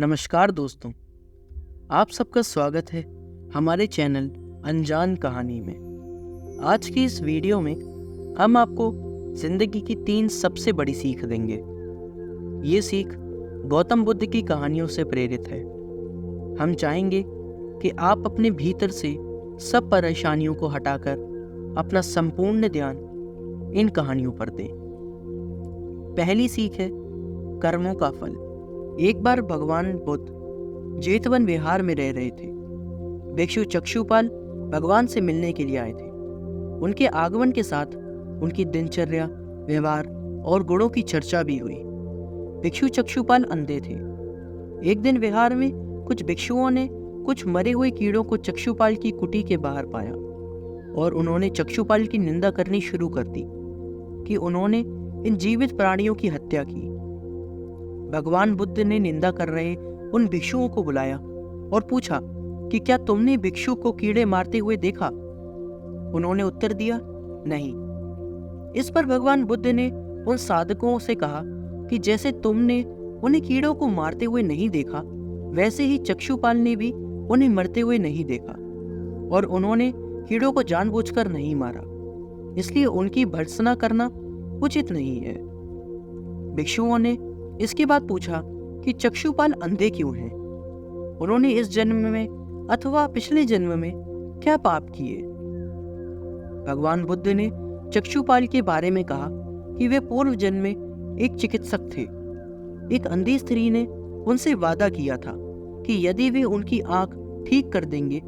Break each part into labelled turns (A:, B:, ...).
A: नमस्कार दोस्तों, आप सबका स्वागत है हमारे चैनल अनजान कहानी में। आज की इस वीडियो में हम आपको जिंदगी की 3 सबसे बड़ी सीख देंगे। ये सीख गौतम बुद्ध की कहानियों से प्रेरित है। हम चाहेंगे कि आप अपने भीतर से सब परेशानियों को हटाकर अपना संपूर्ण ध्यान इन कहानियों पर दें। पहली सीख है कर्मों का फल। एक बार भगवान बुद्ध जेतवन विहार में रह रहे थे। भिक्षु चक्षुपाल भगवान से मिलने के लिए आए थे। उनके आगमन के साथ उनकी दिनचर्या, व्यवहार और गुणों की चर्चा भी हुई। भिक्षु चक्षुपाल अंधे थे। एक दिन विहार में कुछ भिक्षुओं ने कुछ मरे हुए कीड़ों को चक्षुपाल की कुटी के बाहर पाया और उन्होंने चक्षुपाल की निंदा करनी शुरू कर दी कि उन्होंने इन जीवित प्राणियों की हत्या की। भगवान बुद्ध ने निंदा कर रहे उन भिक्षुओं को बुलाया और पूछा कि क्या तुमने भिक्षु को कीड़े मारते हुए देखा? उन्होंने उत्तर दिया, नहीं। इस पर भगवान बुद्ध ने उन साधकों से कहा कि जैसे तुमने उन्हें कीड़ों को मारते हुए नहीं देखा, वैसे ही चक्षुपाल ने भी उन्हें मरते हुए नहीं देखा और उन्होंने कीड़ों को जानबूझकर नहीं मारा, इसलिए उनकी भर्त्सना करना उचित नहीं है। भिक्षुओं ने इसके बाद पूछा कि चक्षुपाल अंधे क्यों हैं? उन्होंने इस जन्म में अथवा पिछले जन्म में क्या पाप किए? भगवान बुद्ध ने चक्षुपाल के बारे में कहा कि वे पूर्व जन्म में एक चिकित्सक थे। एक अंधी स्त्री ने उनसे वादा किया था कि यदि वे उनकी आंख ठीक कर देंगे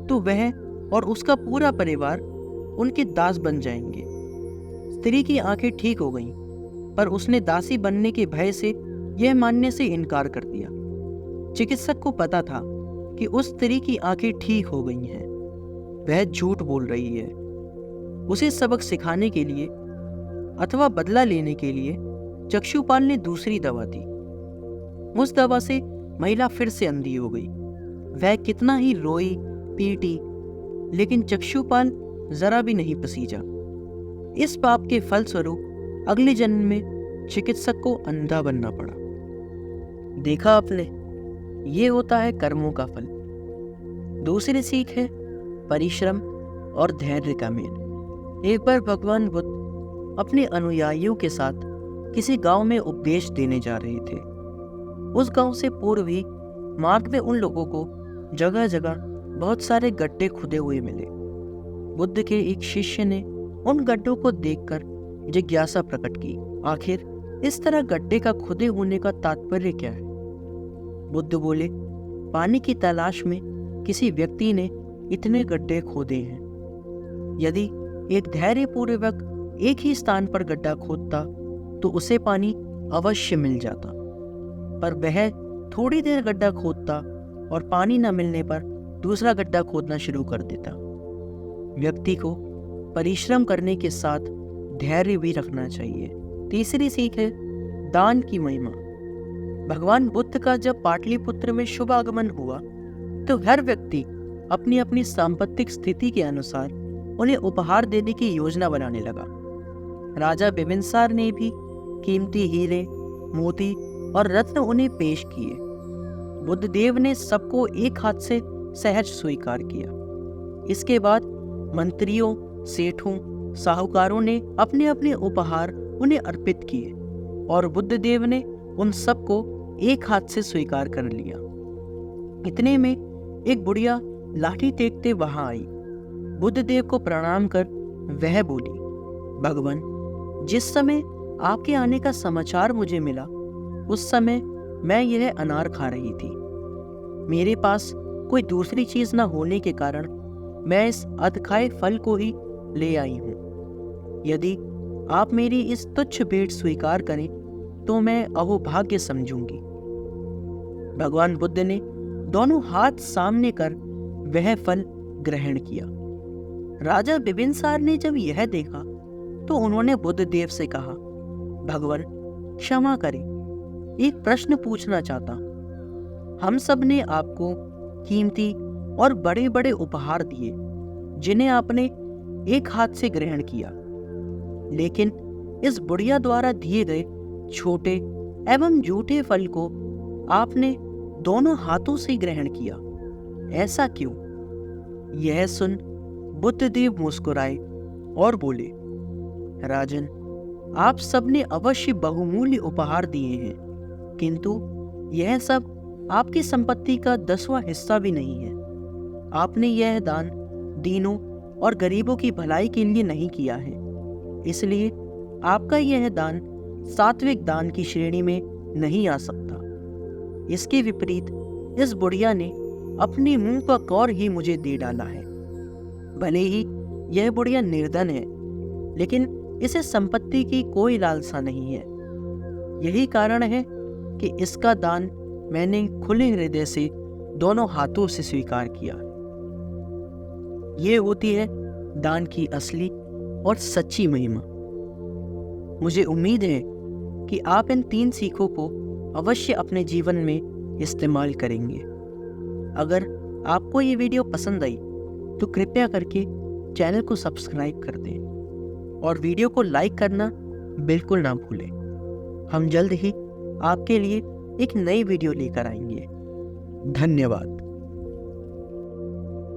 A: तो वह और उसका पूरा परिवार उनके दास बन जाएंगे। स्त्री की आंखें ठीक हो गईं, पर उसने दासी बनने के भय से यह मानने से इनकार कर दिया। चिकित्सक को पता था कि उस स्त्री की आंखें ठीक हो गई हैं, वह झूठ बोल रही है। उसे सबक सिखाने के लिए अथवा बदला लेने के लिए चक्षुपाल ने दूसरी दवा दी। उस दवा से महिला फिर से अंधी हो गई। वह कितना ही रोई पीटी, लेकिन चक्षुपाल जरा भी नहीं पसीजा। इस पाप के फलस्वरूप अगले जन्म में चिकित्सक को अंधा बनना पड़ा। देखा आपने, ये होता है कर्मों का फल। दूसरी सीख है परिश्रम और धैर्य का मेल। एक बार भगवान बुद्ध अपने अनुयायियों के साथ किसी गांव में उपदेश देने जा रहे थे। उस गांव से पूर्व ही मार्ग में उन लोगों को जगह जगह बहुत सारे गड्ढे खुदे हुए मिले। बुद्ध के एक शिष्य ने उन गड्ढों को देखकर जिज्ञासा प्रकट की, आखिर इस तरह गड्ढे का खुदे होने का तात्पर्य क्या है? बुद्ध बोले, पानी की तलाश में किसी व्यक्ति ने इतने गड्ढे खोदे हैं। यदि एक धैर्यपूर्वक एक ही स्थान पर गड्ढा खोदता तो उसे पानी अवश्य मिल जाता, पर वह थोड़ी देर गड्ढा खोदता और पानी न मिलने पर दूसरा गड्ढा खोदना शुरू कर देता। व्यक्ति को परिश्रम करने के साथ धैर्य भी रखना चाहिए। तीसरी सीख है दान की महिमा। भगवान बुद्ध का जब पाटलिपुत्र में शुभ आगमन हुआ तो हर व्यक्ति अपनी अपनी सांपत्तिक स्थिति के अनुसार उन्हें उपहार देने की योजना बनाने लगा। राजा बिम्बिसार ने भी कीमती हीरे, मोती और रत्न उन्हें पेश किए। बुद्धदेव ने सबको एक हाथ से सहज स्वीकार किया। इसके बाद मंत्रियों, सेठों, साहूकारों ने अपने अपने उपहार उन्हें अर्पित किए और बुद्धदेव ने उन सबको एक हाथ से स्वीकार कर लिया। इतने में एक बुढ़िया लाठी टेकते वहां आई। बुद्धदेव को प्रणाम कर वह बोली, भगवान, जिस समय आपके आने का समाचार मुझे मिला उस समय मैं यह अनार खा रही थी। मेरे पास कोई दूसरी चीज न होने के कारण मैं इस अधखाए फल को ही ले आई हूं। यदि आप मेरी इस तुच्छ भेंट स्वीकार करें तो मैं अहोभाग्य समझूंगी। भगवान बुद्ध ने दोनों हाथ सामने कर वह फल ग्रहण किया। राजा बिम्बिसार ने जब यह देखा तो उन्होंने बुद्धदेव से कहा, भगवान क्षमा करें, एक प्रश्न पूछना चाहता हूं। हम सब ने आपको कीमती और बड़े बड़े उपहार दिए जिन्हें आपने एक हाथ से ग्रहण किया, लेकिन इस बुढ़िया द्वारा दिए गए छोटे एवं झूठे फल को आपने दोनों हाथों से ग्रहण किया। ऐसा क्यों? यह सुन बुद्धदेव मुस्कुराए और बोले, राजन, आप सबने अवश्य बहुमूल्य उपहार दिए हैं, किंतु यह सब आपकी संपत्ति का 10वां हिस्सा भी नहीं है। आपने यह दान दीनों और गरीबों की भलाई के लिए नहीं किया है, इसलिए आपका यह दान सात्विक दान की श्रेणी में नहीं आ सकता। इसके विपरीत इस बुढ़िया ने अपने मुंह का कौर ही मुझे दे डाला है। भले ही यह बुढ़िया निर्धन है, लेकिन इसे संपत्ति की कोई लालसा नहीं है। यही कारण है कि इसका दान मैंने खुले हृदय से दोनों हाथों से स्वीकार किया। ये होती है दान की असली और सच्ची महिमा। मुझे उम्मीद है कि आप इन 3 सीखों को अवश्य अपने जीवन में इस्तेमाल करेंगे। अगर आपको ये वीडियो पसंद आई तो कृपया करके चैनल को सब्सक्राइब कर दें और वीडियो को लाइक करना बिल्कुल ना भूलें। हम जल्द ही आपके लिए एक नई वीडियो लेकर आएंगे। धन्यवाद।